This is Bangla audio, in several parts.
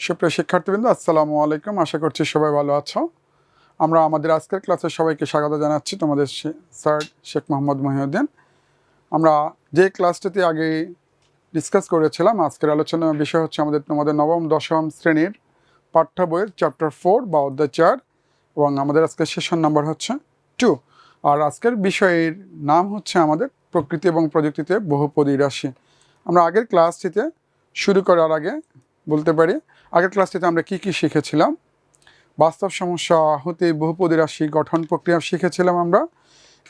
সুপ্রিয় শিক্ষার্থীবৃন্দ, আসসালামু আলাইকুম। আশা করছি সবাই ভালো আছো। আমরা আমাদের আজকের ক্লাসে সবাইকে স্বাগত জানাচ্ছি। তোমাদের স্যার শেখ মোহাম্মদ মহিউদ্দিন। আমরা যে ক্লাসটিতে আগে ডিসকাস করেছিলাম, আজকের আলোচনার বিষয় হচ্ছে তোমাদের নবম দশম শ্রেণীর পাঠ্য বইয়ের চ্যাপ্টার 4 বা অধ্যায় 4, এবং আমাদের আজকের সেশন নাম্বার হচ্ছে 2। আর আজকের বিষয়ের নাম হচ্ছে আমাদের প্রকৃতি এবং প্রযুক্তিতে বহুপদী রাশি। আমরা আগের ক্লাসটিতে শুরু করার আগে বলতে পারি, আগের ক্লাসটিতে আমরা কি শিখেছিলাম। বাস্তব সমস্যা হতে বহুপদী রাশি গঠন প্রক্রিয়া শিখেছিলাম আমরা।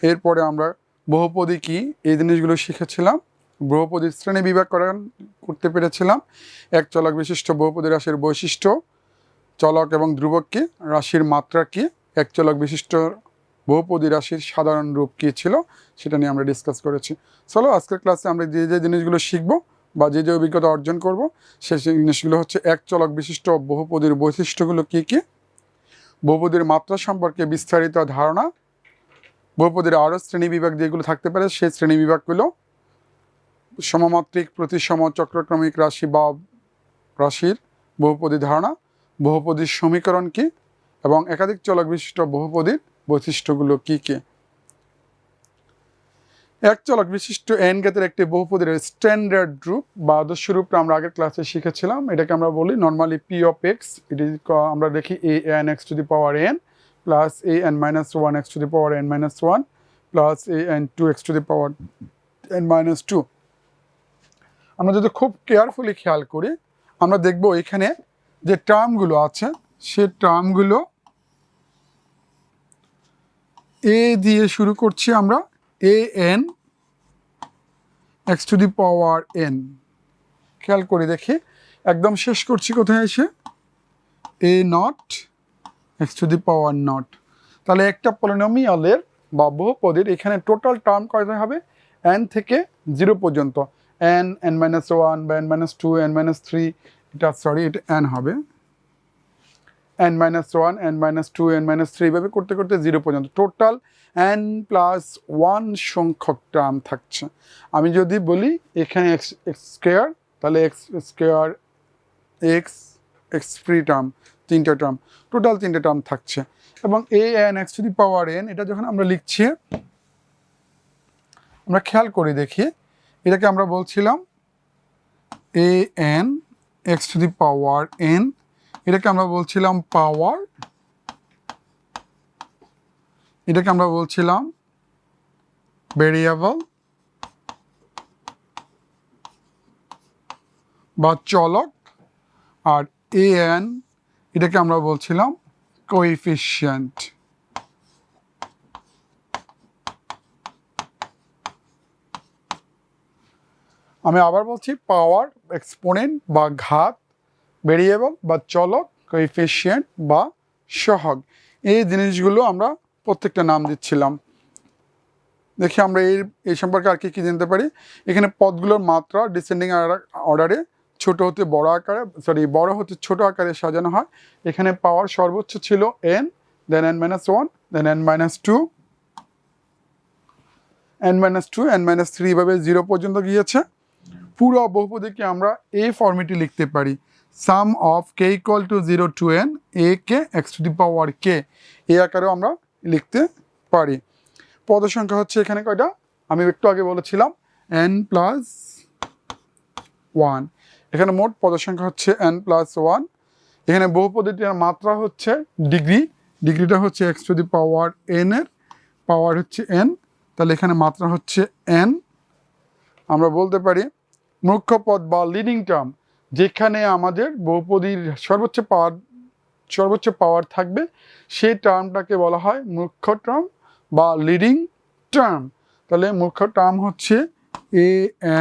এরপরে আমরা বহুপদী কি এই জিনিসগুলো শিখেছিলাম। বহুপদীর শ্রেণী বিভাগ করতে পেরেছিলাম। এক চলক বিশিষ্ট বহুপদী রাশির বৈশিষ্ট্য, চলক এবং ধ্রুবক কি, রাশির মাত্রা কি, এক চলক বিশিষ্ট বহুপদী রাশির সাধারণ রূপ কী ছিল সেটা নিয়ে আমরা ডিসকাস করেছি। চলো আজকের ক্লাসে আমরা যে যে জিনিসগুলো শিখবো বা যে যে অভিজ্ঞতা অর্জন করব সেই জিনিসগুলো হচ্ছে এক চলক বিশিষ্ট বহুপদীর বৈশিষ্ট্যগুলো কী কী, বহুপদীর মাত্রা সম্পর্কে বিস্তারিত ধারণা, বহুপদীর আরও শ্রেণীবিভাগ যেগুলো থাকতে পারে সেই শ্রেণীবিভাগগুলো, সমমাত্রিক প্রতিসম চক্রক্রমিক রাশি বা রাশির বহুপদী ধারণা, বহুপদীর সমীকরণ কী, এবং একাধিক চলক বিশিষ্ট বহুপদীর বৈশিষ্ট্যগুলো কী কী। এক চলক বিশিষ্ট এন ঘাতের একটি বহুপদীর স্ট্যান্ডার্ড রূপ বা আদর্শ রূপটা আমরা আগের ক্লাসে শিখেছিলাম। এটাকে আমরা বলি নর্মালি পি অফ এক্স। এটি আমরা দেখি a n x to the power n plus a n minus one x to the power n minus one plus a n two x to the power n minus two. আমরা যদি খুব কেয়ারফুলি খেয়াল করি আমরা দেখব এখানে যে টার্মগুলো আছে সে টার্মগুলো এ দিয়ে শুরু করছি আমরা, a n x to the power n. খেয়াল করে দেখি একদম শেষ করছি কোথায় এসে, a nought x to the power nought. তাহলে একটা পলিনোমিয়ালের বা বহুপদীর এখানে টোটাল টার্ম কয়টা হবে, এন থেকে 0 পর্যন্ত, এন এন মাইনাস ওয়ান বা n minus two n minus three, এটা এন হবে n minus one n minus two n minus three, এইভাবে করতে করতে 0 পর্যন্ত টোটাল এন প্লাস ওয়ান সংখ্যক টার্ম থাকছে। আমি যদি বলি এখানে এক্স স্কোয়ার, তাহলে x square x x free term, 3টা টার্ম, টোটাল 3টে টার্ম থাকছে। এবং a n x to the power n এটা যখন আমরা লিখছি আমরা খেয়াল করে দেখি এটাকে আমরা বলছিলাম এ n x to the power N, এটাকে আমরা বলছিলাম পাওয়ার, এটাকে আমরা বলছিলাম ভেরিয়েবল বা চলক, আর এ এন এটাকে আমরা বলছিলাম কোএফিশিয়েন্ট। আমি আবার বলছি পাওয়ার, এক্সপোনেন্ট বা ঘাত, ভেরিয়েবল বা চলক, কোএফিশিয়েন্ট বা সহগ, এই জিনিসগুলো আমরা প্রত্যেকটা নাম দিচ্ছিলাম। দেখি আমরা এই সম্পর্কে আর কি জানতে পারি। এখানে পদগুলোর মাত্রা ডিসেন্ডিং অর্ডারে ছোট হতে বড় আকারে, বড় হতে ছোট আকারে সাজানো হয়। এখানে পাওয়ার সর্বোচ্চ ছিল n, then n minus one, then n minus two, n minus two, n minus three, এভাবে 0 পর্যন্ত গিয়েছে। পুরো বহুপদীকে আমরা এই ফর্মেটে লিখতে পারি, sum of k equal to 0 to n a k x to the power k, এই আকারেও আমরা লিখতে পারি। পদ সংখ্যা হচ্ছে এখানে কয়টা, আমি একটু আগে বলেছিলাম এন প্লাস ওয়ান। এখানে মোট পদ সংখ্যা হচ্ছে এন প্লাস ওয়ান। এখানে বহুপদীটির মাত্রা হচ্ছে ডিগ্রি, ডিগ্রিটা হচ্ছে x to the power N এর, পাওয়ার হচ্ছে এন, তাহলে এখানে মাত্রা হচ্ছে এন। আমরা বলতে পারি মুখ্য পদ বা লিডিং টার্ম, যেখানে আমাদের বহুপদীর সর্বোচ্চ পাওয়ার থাকবে সেই টার্মটাকে বলা হয় মুখ্য টার্ম বা লিডিং টার্ম। তাহলে মুখ্য টার্ম হচ্ছে এ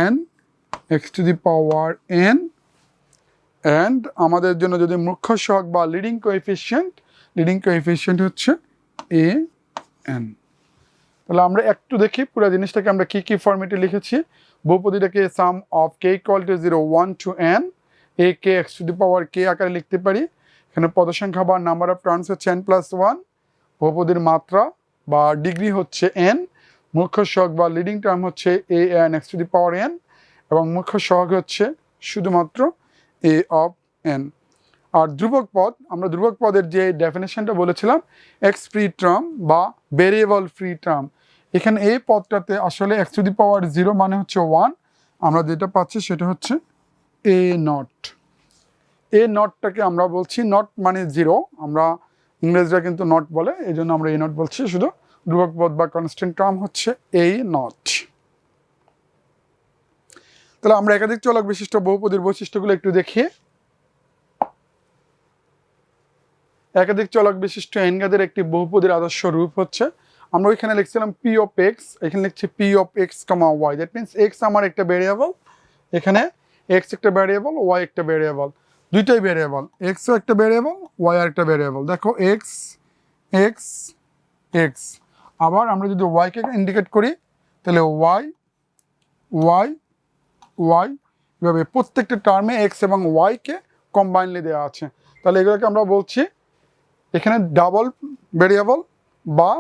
n x to the power N, and আমাদের জন্য যদি মুখ্য সহগ বা লিডিং কোএফিশিয়েন্ট হচ্ছে এ এন। তাহলে আমরা একটু দেখি পুরো জিনিসটাকে আমরা কি ফর্মেটে লিখেছি। বহুপদীটাকে sum of k equal to 0 1 to n a k x to the power k আকারে লিখতে পারি। এখানে পদসংখ্যা বা নাম্বার অফ টার্মস হচ্ছে এন প্লাস ওয়ান, বহুপদীর মাত্রা বা ডিগ্রি হচ্ছে এন, মুখ্য সহগ বা লিডিং টার্ম হচ্ছে এ n x to the power N, এবং মুখ্য সহগ হচ্ছে শুধুমাত্র এ অফ এন। আর ধ্রুবক পদ, আমরা ধ্রুবক পদের যে ডেফিনেশনটা বলেছিলাম, এক্স ফ্রি টার্ম বা ভেরিয়েবল ফ্রি টার্ম, এখানে এই পদটাতে আসলে এক্স টু দি পাওয়ার 0 মানে হচ্ছে 1, আমরা যেটা পাচ্ছি সেটা হচ্ছে এ নট। এ নটটাকে আমরা বলছি নট মানে 0, আমরা ইংরেজরা কিন্তু নট বলে, এই জন্য আমরা এ নট বলছি। শুধু ধ্রুবক পদ বা কনস্ট্যান্ট টার্ম হচ্ছে এ নট। তাহলে আমরা একাধিক চলক বিশিষ্ট বহুপদীর বৈশিষ্ট্যগুলো একটু দেখি। একাধিক চলক বিশিষ্ট n ঘাতের একটি বহুপদীর আদর্শ রূপ হচ্ছে, আমরা ওইখানে লিখছিলাম পি অফ এক্স, এখানে লিখছি p of x comma y. That means x আমার একটা ভেরিয়েবল, এখানে এক্স একটা ভেরিয়েবল, ওয়াই একটা ভেরিয়েবল, দুইটাই ভেরিয়েবল, এক্সও একটা ভেরিয়েবল, ওয়াই আর একটা ভেরিয়েবল। দেখো এক্স এক্স এক্স, আবার আমরা যদি ওয়াইকে ইন্ডিকেট করি তাহলে ওয়াই ওয়াই ওয়াই, এভাবে প্রত্যেকটা টার্মে এক্স এবং ওয়াইকে কম্বাইনলি দেওয়া আছে। তাহলে এগুলোকে আমরা বলছি এখানে ডাবল ভেরিয়েবল বা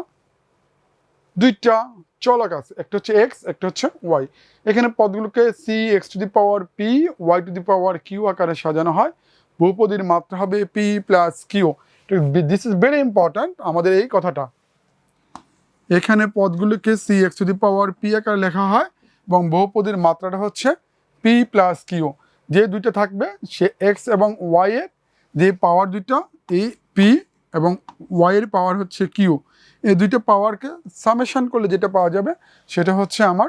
দুইটা চলক আছে, একটা হচ্ছে এক্স, একটা হচ্ছে ওয়াই। এখানে পদগুলোকে c x to the power p y to the power q আকারে সাজানো হয়। বহুপদীর মাত্রা হবে p plus q. This is very important, আমাদের এই কথাটা। এখানে পদগুলোকে c x to the power p আকারে লেখা হয় এবং বহুপদীর মাত্রাটা হচ্ছে পি প্লাস কিউ। যে দুইটা থাকবে সে এক্স এবং ওয়াই এর যে পাওয়ার দুইটা, এই পি এবং ওয়াই এর পাওয়ার হচ্ছে কিউ, এই দুইটা পাওয়ারকে সামেশন করলে যেটা পাওয়া যাবে সেটা হচ্ছে আমার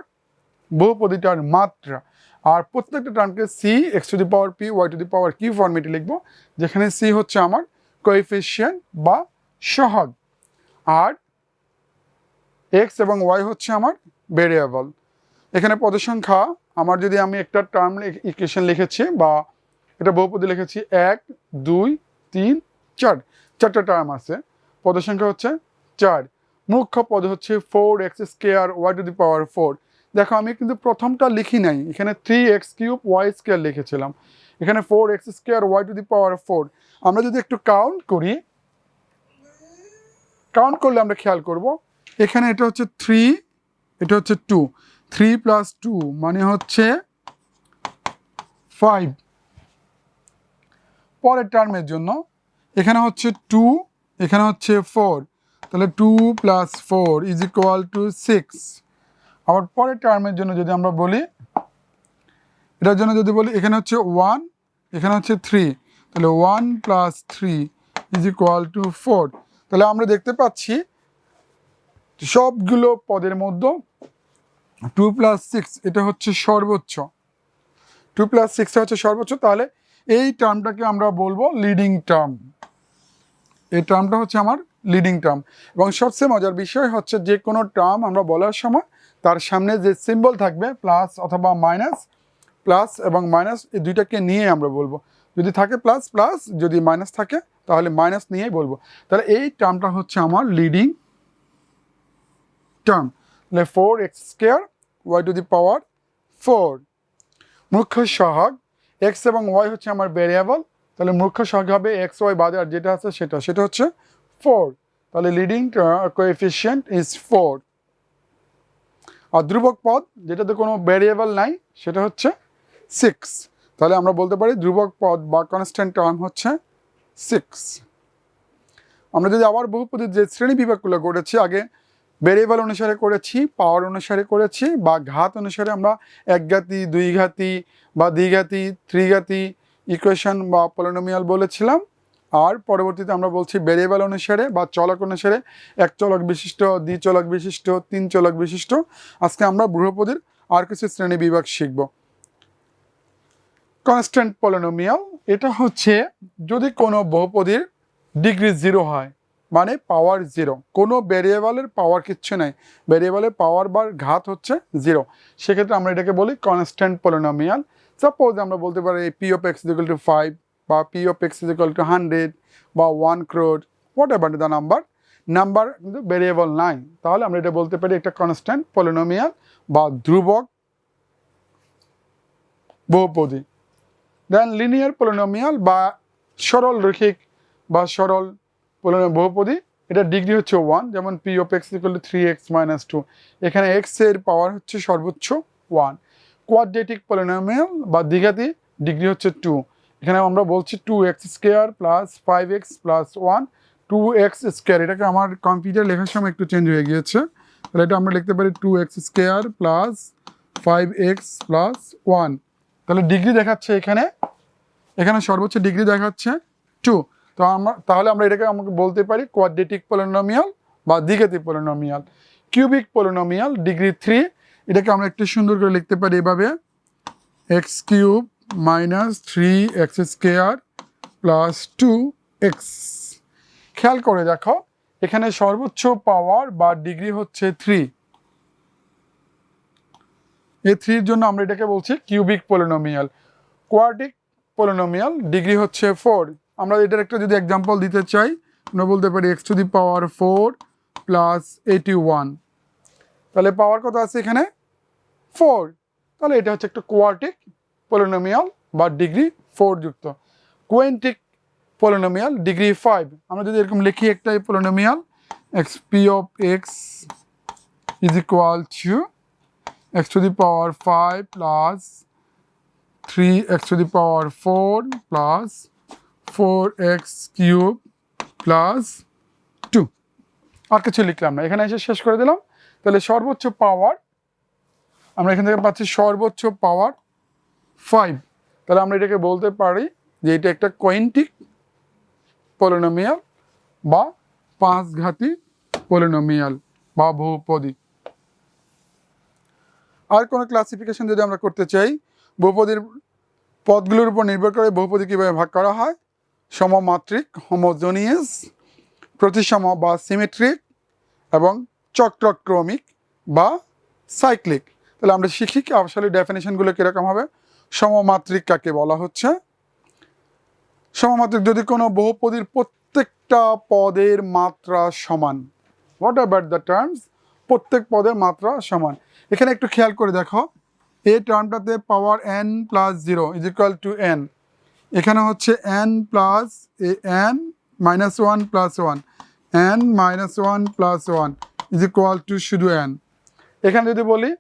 বহুপদীটার মাত্রা। আর প্রত্যেকটা টার্মকে c x to the power p y to the power q ফর্মেটে লিখবো, যেখানে সি হচ্ছে আমার কোএফিসিয়েন্ট বা সহগ, আর এক্স এবং ওয়াই হচ্ছে আমার ভেরিয়েবল। এখানে পদের সংখ্যা, আমার যদি আমি একটা টার্ম ইকুয়েশন লিখেছি বা এটা বহুপদী লিখেছি 1 2 3 4, চারটা টার্ম আছে, পদের সংখ্যা হচ্ছে 4। মুখ্য পদ হচ্ছে 4x square y to the power 4। দেখো আমি কিন্তু প্রথমটা লিখি নাই, এখানে 3x কিউব ওয়াই স্কোয়ার লিখেছিলাম, এখানে 4x square y to the power 4। আমরা যদি একটু কাউন্ট করি, কাউন্ট করলে আমরা খেয়াল করব এখানে এটা হচ্ছে 3, এটা হচ্ছে 2, 3 প্লাস 2 মানে হচ্ছে 5। পরের টার্মের জন্য এখানে হচ্ছে 2, এখানে হচ্ছে 4, তাহলে 2 প্লাস 4 ইজ ইকুয়াল টু 6। আবার পরের টার্মের জন্য যদি আমরা বলি, এটার জন্য যদি বলি এখানে হচ্ছে 1, এখানে হচ্ছে 3, তাহলে 1 প্লাস 3 ইজ ইকুয়াল টু 4। তাহলে আমরা দেখতে পাচ্ছি সবগুলো পদের মধ্যে 2 প্লাস 6 এটা হচ্ছে সর্বোচ্চ, 2 প্লাস 6 হচ্ছে সর্বোচ্চ। তাহলে এই টার্মটাকে আমরা বলবো লিডিং টার্ম, এই টার্মটা হচ্ছে আমার লিডিং টার্ম। এবং সবচেয়ে মজার বিষয় হচ্ছে যে কোনো টার্ম আমরা বলার সময় তার সামনে যে সিম্বল থাকবে প্লাস অথবা মাইনাস, প্লাস এবং মাইনাস এই দুইটাকে নিয়ে আমরা বলবো। যদি থাকে প্লাস প্লাস, যদি মাইনাস থাকে তাহলে মাইনাস নিয়েই বলবো। তাহলে এই টার্মটা হচ্ছে আমার লিডিং টার্ম। তাহলে 4x square y to the power 4। মুখ্য সহগ এক্স এবং ওয়াই হচ্ছে আমার ভেরিয়েবল, তাহলে মুখ্য সহগ হবে এক্স ওয়াই বাদে আর যেটা আছে সেটা হচ্ছে 4। তাহলে লিডিং কোএফিসিয়েন্ট ইজ 4। আর ধ্রুবক পদ যেটাতে কোনো ভেরিয়েবল নাই সেটা হচ্ছে 6। তাহলে আমরা বলতে পারি ধ্রুবক পদ বা কনস্ট্যান্ট টার্ম হচ্ছে 6। আমরা যদি আবার বহুপদীর যে শ্রেণী বিভাগগুলো করেছি, আগে ভেরিয়েবল অনুসারে করেছি, পাওয়ার অনুসারে করেছি, বা ঘাত অনুসারে আমরা একঘাতী, দুই ঘাতী বা দ্বিঘাতী, ত্রিঘাতী ইকুয়েশন বা পলিনোমিয়াল বলেছিলাম। আর পরবর্তীতে আমরা বলছি ভেরিয়েবল অনুসারে বা চলক অনুসারে, এক চলক বিশিষ্ট, দ্বিচলক বিশিষ্ট, তিন চলক বিশিষ্ট। আজকে আমরা বহুপদীর আর কিছু শ্রেণী বিভাগ শিখব। কনস্ট্যান্ট পলিনোমিয়াল, এটা হচ্ছে যদি কোনো বহুপদীর ডিগ্রি 0 হয়, মানে পাওয়ার 0, কোনো ভেরিয়েবলের পাওয়ার কিচ্ছু নাই, ভেরিয়েবলের পাওয়ার বা ঘাত হচ্ছে 0, সেক্ষেত্রে আমরা এটাকে বলি কনস্ট্যান্ট পলিনোমিয়াল। সাপোজ আমরা বলতে পারি p of x equal to 5 বা P of x equal to 100 বা 1 crore, what ever the number কিন্তু ভেরিয়েবল নাই, তাহলে আমরা এটা বলতে পারি একটা কনস্ট্যান্ট পলিনোমিয়াল বা ধ্রুবক বহুপদী। দেন লিনিয়ার পলিনোমিয়াল বা সরল রৈখিক বা সরল বহুপদী, এটা ডিগ্রি হচ্ছে 1, যেমন P of x equal to 3x minus 2, এখানে এক্স এর পাওয়ার হচ্ছে সর্বোচ্চ 1। কোয়াড্রেটিক পলিনোমিয়াল বা দ্বিঘাতী, ডিগ্রি হচ্ছে 2, এখানে আমরা বলছি 2x² plus 5x plus 1 2x², এটাকে আমার কম্পিউটার লেখার সময় একটু চেঞ্জ হয়ে গিয়েছে, তাহলে এটা আমরা লিখতে পারি 2x² প্লাস 5x প্লাস 1। তাহলে ডিগ্রি দেখাচ্ছে এখানে, এখানে সর্বোচ্চ ডিগ্রি দেখাচ্ছে 2। তো তাহলে আমরা এটাকে আমাকে বলতে পারি কোয়াড্রেটিক পলিনোমিয়াল বা দ্বিঘাতী পলিনোমিয়াল। কিউবিক পলিনোমিয়াল ডিগ্রি 3, এটাকে আমরা একটু সুন্দর করে লিখতে পারি এভাবে x³ minus 3x² plus 2x। খেয়াল করে দেখো এখানে সর্বোচ্চ পাওয়ার বা ডিগ্রি হচ্ছে 3, এই 3 জন্য আমরা এটাকে বলছি cubic polynomial. Quadratic polynomial degree হচ্ছে 4। আমরা এটার একটা যদি এক্সাম্পল দিতে চাই, আমরা বলতে পারি x⁴ প্লাস 81, তাহলে পাওয়ার কত আছে এখানে 4, তাহলে এটা হচ্ছে একটা কোয়াড্রেটিক পলিনোমিয়াল বা ডিগ্রি 4 যুক্ত। কোয়েন্টিক পলিনোমিয়াল ডিগ্রি 5, আমরা যদি এরকম লিখি একটা polynomial p(x) is equal to x⁵ plus 3x⁴ plus 4x³ plus 2, আর কিছু লিখলাম না, এখানে এসে শেষ করে দিলাম। তাহলে সর্বোচ্চ পাওয়ার আমরা এখান থেকে পাচ্ছি সর্বোচ্চ পাওয়ার 5, তাহলে আমরা এটাকে বলতে পারি যে এটা একটা কোয়েন্টিক পলিনোমিয়াল বা 5 ঘাতি পলিনোমিয়াল বা বহুপদী। আর কোনো ক্লাসিফিকেশন যদি আমরা করতে চাই, বহুপদীর পদগুলোর উপর নির্ভর করে বহুপদী কীভাবে ভাগ করা হয়, সমমাত্রিক হোমোজেনিয়াস, প্রতিসম বা সিমেট্রিক এবং চক্রক্রমিক বা সাইক্লিক। তাহলে আমরা শিখি আসলে ডেফিনেশনগুলো কীরকম হবে। সমমাত্রিক কাকে বলা হচ্ছে? সমমাত্রিক যদি কোনো বহুপদীর প্রত্যেকটা পদের মাত্রা সমান, হোয়াট অ্যাবাউট দ্য টার্মস, প্রত্যেক পদের মাত্রা সমান। এখানে একটু খেয়াল করে দেখো, এই টার্মটাতে পাওয়ার n plus 0 is equal two n, এখানে হচ্ছে n plus n minus 1 plus 1, n minus 1 plus 1 is equal two শুধু n। এখানে যদি বলি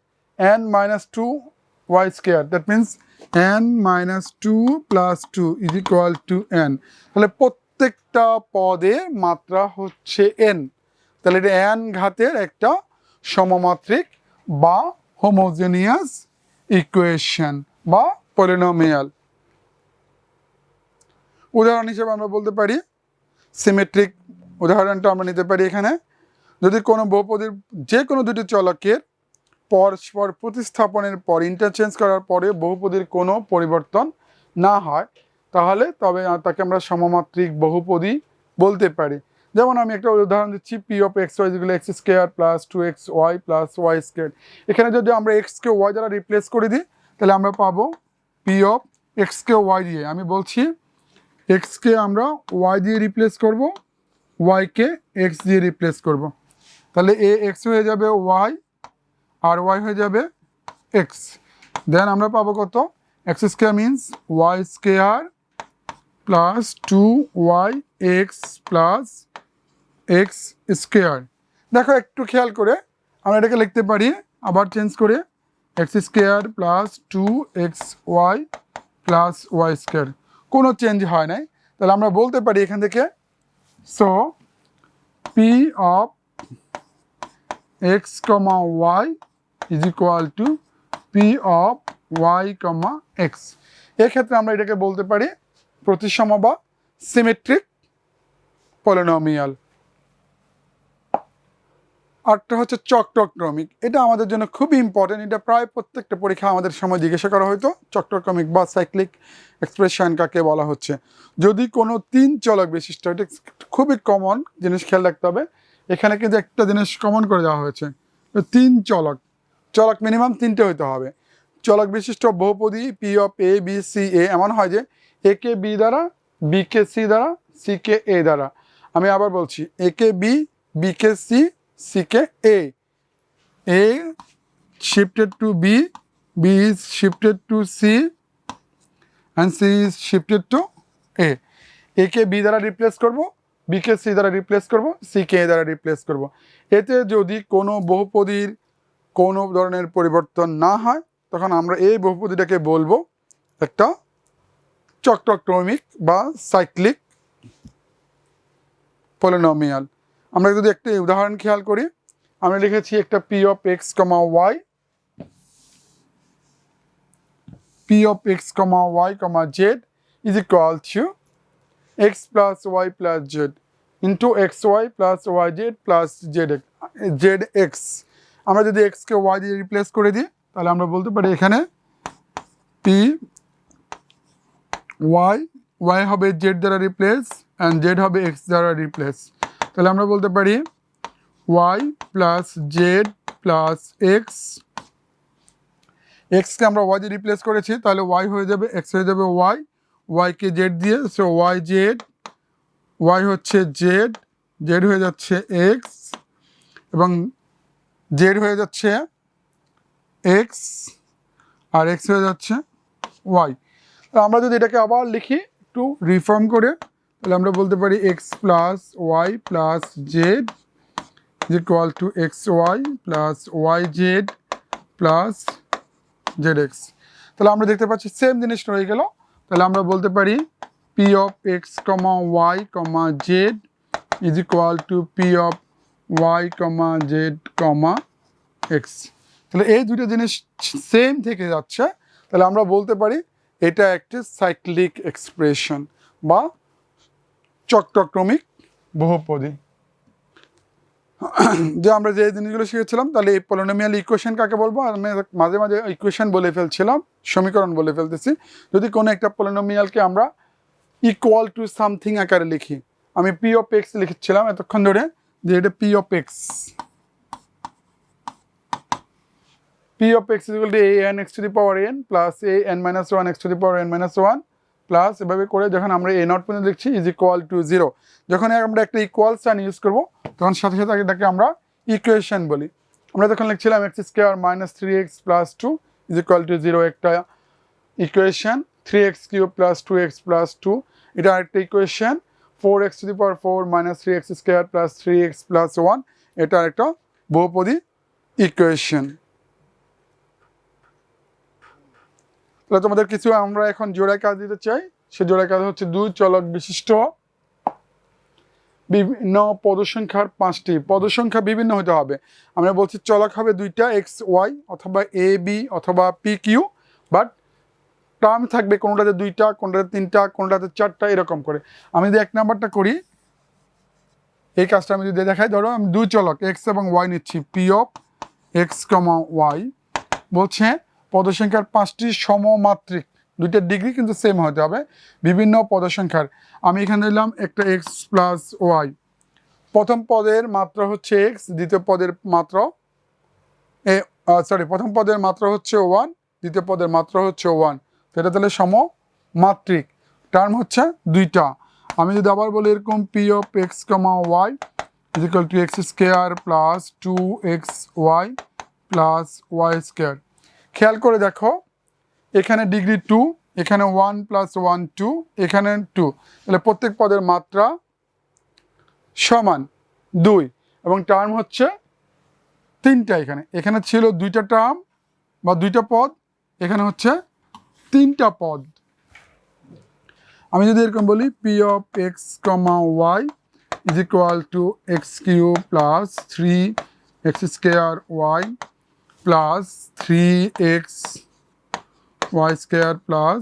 n minus 2y², that means n minus 2 plus 2 is equal two n। তাহলে প্রত্যেকটা পদের মাত্রা হচ্ছে n, তাহলে এটা n ঘাতের একটা সমমাত্রিক বা হোমোজেনিয়াস ইকুয়েশন বা পলিনোমিয়াল। উদাহরণ হিসেবে আমরা বলতে পারি সিমেট্রিক উদাহরণটা আমরা নিতে পারি। এখানে যদি কোনো বহুপদীর যে কোনো দুটি চলকের পরস্পর প্রতিস্থাপনের পর ইন্টারচেঞ্জ করার পরে বহুপদীর কোনো পরিবর্তন না হয়, তাহলে তাকে আমরা সমমাত্রিক বহুপদী বলতে পারি। যেমন আমি একটা উদাহরণ দিচ্ছি, p(x(y) = x² plus 2xy plus y²। এখানে যদি আমরা x কে y দ্বারা রিপ্লেস করে দিই, তাহলে আমরা পাবো p(x) কে y দিয়ে, আমি বলছি x কে আমরা y দিয়ে রিপ্লেস করব, y কে x দিয়ে রিপ্লেস করব, তাহলে x হয়ে যাবে y আর y হয়ে যাবে x। দেন আমরা পাবো কত, x² means y² plus 2yx plus x²। দেখো একটু খেয়াল করে আমরা এটাকে লিখতে পারি আবার চেঞ্জ করে x² plus 2xy plus y², কোনো চেঞ্জ হয় নাই। তাহলে আমরা বলতে পারি এখান থেকে, so p of x, y is equal two p of y, x। এক্ষেত্রে আমরা এটাকে বলতে পারি প্রতিসম বা সিমেট্রিক পলিনোমিয়াল। আরেকটা হচ্ছে চক্রক্রমিক, এটা আমাদের জন্য খুবই ইম্পর্টেন্ট, এটা প্রায় প্রত্যেকটা পরীক্ষা আমাদের সময় জিজ্ঞাসা করা হয়তো। চক্রক্রমিক বা সাইক্লিক এক্সপ্রেশন কাকে বলা হচ্ছে? যদি কোনো 3 চলক বিশিষ্ট, এটা খুবই কমন জিনিস, খেয়াল রাখতে হবে। এখানে কিন্তু একটা জিনিস কমন করে দেওয়া হয়েছে, 3 চলক মিনিমাম 3টে হইতে হবে। চলক বিশিষ্ট বহুপদী p of a b c a এমন হয় যে a কে b দ্বারা, b কে c দ্বারা, c কে a দ্বারা। আমি আবার বলছি, a K b, b K c, c K a shifted to b, b is shifted to c and c is shifted to a K b দ্বারা রিপ্লেস করব, b কে c দ্বারা রিপ্লেস করব, c কে a দ্বারা রিপ্লেস করব। এতে যদি কোনো বহুপদীর কোনো ধরনের পরিবর্তন না হয়, তখন আমরা এই বহুপদীটাকে বলবো একটা চক্রক্রমিক বা সাইক্লিক পলিনোমিয়াল। আমরা যদি একটি উদাহরণ খেয়াল করি, আমরা লিখেছি একটা p of x comma y, p of x comma y comma z is equal to x plus y plus z into x y plus y z plus z x. আমরা যদি এক্সকে ওয়াই দিয়ে রিপ্লেস করে দিই তাহলে আমরা বলতে পারি এখানে পি ওয়াই, ওয়াই হবে জেড দ্বারা রিপ্লেস অ্যান্ড জেড হবে এক্স দ্বারা রিপ্লেস। তাহলে আমরা বলতে পারি y plus z plus x, এক্সকে আমরা ওয়াই দিয়ে রিপ্লেস করেছি তাহলে ওয়াই হয়ে যাবে এক্স হয়ে যাবে ওয়াই, ওয়াইকে জেড দিয়ে, সো ওয়াই জেড, ওয়াই হচ্ছে জেড, জেড হয়ে যাচ্ছে এক্স এবং জেড হয়ে যাচ্ছে এক্স আর এক্স হয়ে যাচ্ছে ওয়াই। আমরা যদি এটাকে আবার লিখি একটু রিফর্ম করে তাহলে আমরা বলতে পারি x plus y plus z is equal to x y plus y z plus z x. তাহলে আমরা দেখতে পাচ্ছি সেম জিনিসটা হয়ে গেল। তাহলে আমরা বলতে পারি p of x comma y comma z is equal to p of y comma z comma x. তাহলে এই দুটো জিনিস সেম থেকে যাচ্ছে, তাহলে আমরা বলতে পারি এটা একটি সাইক্লিক এক্সপ্রেশন বা চক্রক্রমিক বহুপদী। যে আমরা যে জিনিসগুলো শিখেছিলাম, তাহলে এই পলিনোমিয়াল ইকুয়েশন কাকে বলবো? আমি মাঝে মাঝে ইকুয়েশন বলে ফেলছিলাম, সমীকরণ বলে ফেলতেছি। যদি কোনো একটা পলিনোমিয়ালকে আমরা ইকুয়াল টু সামথিং আকারে লিখি, আমি পি অফ এক্স লিখেছিলাম এতক্ষণ ধরে যে এটা P of x, P of x is equal two A n x to the power n plus a n minus one x to the power n minus one plus এভাবে করে যখন আমরা এ নট পর্যন্ত লিখছি ইজ ইকুয়াল টু জিরো। যখন আমরা একটা ইকুয়াল সাইন ইউজ করবো তখন সাথে সাথে এটাকে আমরা ইকুয়েশন বলি। আমরা যখন লিখছিলাম x square minus three x plus two is equal to zero একটা equation, three x cube plus two x plus two এটা একটা equation, four x to the power four minus three x square plus three x plus one এটা একটা বহুপদী ইকুয়েশন। তাহলে তোমাদের কিছু আমরা এখন জোড়ায় কাজ দিতে চাই। সে জোড়ায় কাজ হচ্ছে দুই চলক বিশিষ্ট বিভিন্ন পদসংখ্যার পাঁচটি, পদসংখ্যা বিভিন্ন হতে হবে। আমরা বলছি চলক হবে দুইটা এক্স ওয়াই অথবা এ বি অথবা পি কিউ, বাট টার্ম থাকবে কোনোটাতে দুইটা, কোনোটাতে তিনটা, কোনোটাতে চারটা, এরকম করে। আমি যদি এক নাম্বারটা করি, এই কাজটা আমি যদি দেখাই, ধরো আমি দুই চলক এক্স এবং ওয়াই নিচ্ছি, p of x comma y বলছে পদসংখ্যার পাঁচটি সমমাত্রিক, দুইটার ডিগ্রি কিন্তু সেম হতে হবে, বিভিন্ন পদসংখ্যার। আমি এখানে নিলাম একটা এক্স প্লাস ওয়াই, প্রথম পদের মাত্রা হচ্ছে এক্স, দ্বিতীয় পদের মাত্রা প্রথম পদের মাত্রা হচ্ছে ওয়ান, দ্বিতীয় পদের মাত্রা হচ্ছে ওয়ান, এটা তাহলে সমমাত্রিক, টার্ম হচ্ছে দুইটা। আমি যদি আবার বলি এরকম p of x comma y is equal to x square plus two x y plus y square. খেয়াল করে দেখো এখানে ডিগ্রি টু, এখানে ওয়ান প্লাস ওয়ান টু, এখানে টু, তাহলে প্রত্যেক পদের মাত্রা সমান দুই এবং টার্ম হচ্ছে তিনটা। এখানে ছিল দুইটা টার্ম বা দুইটা পদ, এখানে হচ্ছে তিনটা পদ। আমি যদি এরকম বলি p of x comma y is equal to x cube plus three x square y plus three x y square plus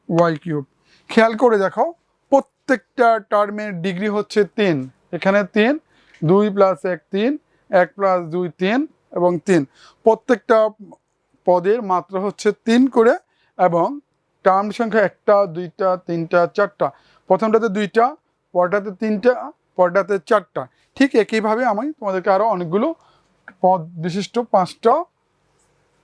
y cube. খেয়াল করে দেখো প্রত্যেকটা টার্মের ডিগ্রি হচ্ছে তিন, এখানে তিন, দুই প্লাস এক তিন, এক প্লাস দুই তিন এবং তিন, প্রত্যেকটা পদের মাত্রা হচ্ছে তিন করে এবং টার্ম সংখ্যা একটা দুইটা তিনটা চারটা, প্রথমটাতে দুইটা, পরটাতে তিনটা, পরটাতে চারটা। ঠিক একইভাবে আমি তোমাদেরকে আরও অনেকগুলো পদ বিশিষ্ট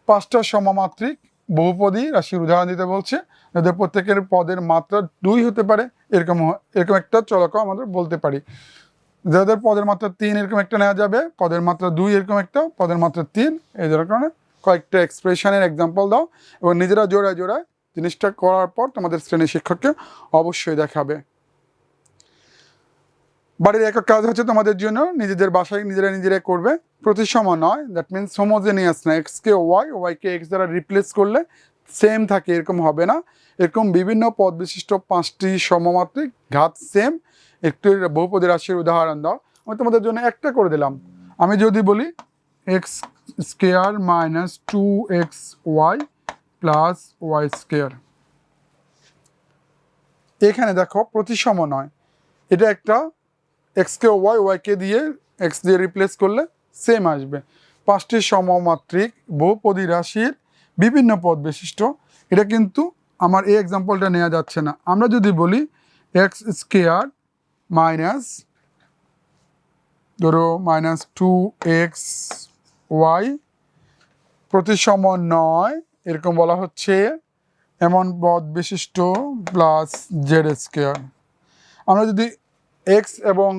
পাঁচটা সমমাত্রিক বহুপদী রাশির উদাহরণ দিতে বলছে, যাদের প্রত্যেকের পদের মাত্রা দুই হতে পারে, এরকম একটা চলক আমাদের বলতে পারি। যাদের পদের মাত্রা তিন এরকম একটা নেওয়া যাবে, পদের মাত্রা দুই এরকম একটা, পদের মাত্রা তিন, এই ধরনের কয়েকটা এক্সপ্রেশনের এক্সাম্পল দাও এবং নিজেরা জোড়ায় জোড়ায় জিনিসটা করার পর তোমাদের শ্রেণী শিক্ষককে অবশ্যই দেখাবে। বাড়ির একক কাজ হচ্ছে তোমাদের জন্য নিজেদের বাসায় নিজেরাই করবে, প্রতিসম নয়, দ্যাট মিনস হোমোজেনিয়াস না, এক্সকে ওয়াই, ওয়াইকে এক্স দ্বারা রিপ্লেস করলে সেম থাকে এরকম হবে না। এরকম বিভিন্ন পদ বিশিষ্ট 5টি সমমাত্রিক ঘাত সেম একটি বহুপদী রাশির উদাহরণ দাও। আমি তোমাদের জন্য একটা করে দিলাম। আমি যদি বলি x square minus 2xy plus y square, এখানে দেখো প্রতিসম নয়, এটা একটা এক্সকে ওয়াইকে দিয়ে এক্স দিয়ে রিপ্লেস করলে সেম আসবে। 5টি সমমাত্রিক বহুপদী রাশির বিভিন্ন পদ বিশিষ্ট, এটা কিন্তু আমার এই এক্সাম্পলটা নেওয়া যাচ্ছে না। আমরা যদি বলি এক্স স্কোয়ার মাইনাস ধরো মাইনাস 2xy প্রতিসম নয়, এরকম বলা হচ্ছে এমন পদ বিশিষ্ট প্লাস জেড স্কোয়ার। আমরা যদি এক্স এবং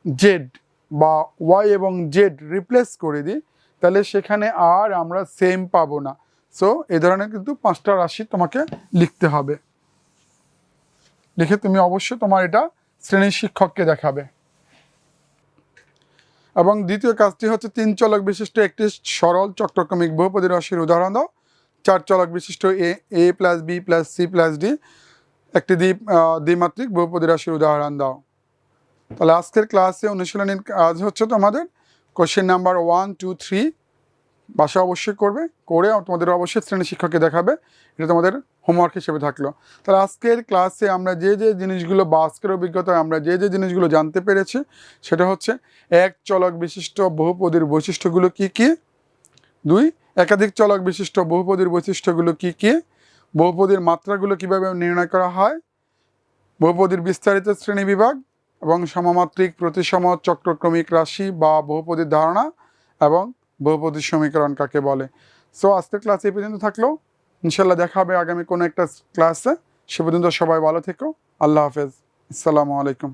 জেড বা ওয়াই এবং জেড রিপ্লেস করে দিই তাহলে সেখানে আর আমরা সেম পাবো না। সো এই ধরনের কিন্তু 5টা রাশি তোমাকে লিখতে হবে। লিখে তুমি অবশ্যই তোমার এটা শ্রেণীর শিক্ষককে দেখাবে। এবং দ্বিতীয় কাজটি হচ্ছে 3 চলক বিশিষ্ট একটি সরল চক্রক্রমিক বহুপদী রাশির উদাহরণ দাও। 4 চলক বিশিষ্ট a plus b plus c plus d একটি দ্বিমাত্রিক বহুপদী রাশির উদাহরণ দাও। তাহলে আজকের ক্লাসে অনুশীলনীর কাজ হচ্ছে তোমাদের কোশ্চেন নাম্বার 1, 2, 3 বাসা অবশ্যই করবে, করে তোমাদের অবশ্যই শ্রেণী শিক্ষককে দেখাবে। এটা তোমাদের হোমওয়ার্ক হিসেবে থাকলো। তাহলে আজকের ক্লাসে আমরা যে জিনিসগুলো বা আজকের অভিজ্ঞতায় আমরা যে জিনিসগুলো জানতে পেরেছি সেটা হচ্ছে 1 চলক বিশিষ্ট বহুপদীর বৈশিষ্ট্যগুলো কি কি, 2 একাধিক চলক বিশিষ্ট বহুপদীর বৈশিষ্ট্যগুলো কি কি, বহুপদীর মাত্রাগুলো কিভাবে নির্ণয় করা হয়, বহুপদীর বিস্তারিত শ্রেণী বিভাগ এবং সমমাত্রিক প্রতিসম চক্রক্রমিক রাশি বা বহুপদীর ধারণা এবং বহুপদীর সমীকরণ কাকে বলে। সো আজকের ক্লাস এই পর্যন্ত থাকলো। ইনশাল্লাহ দেখা হবে আগামী কোনো একটা ক্লাসে। সে পর্যন্ত সবাই ভালো থেকো। আল্লাহ হাফেজ। আসসালামু আলাইকুম।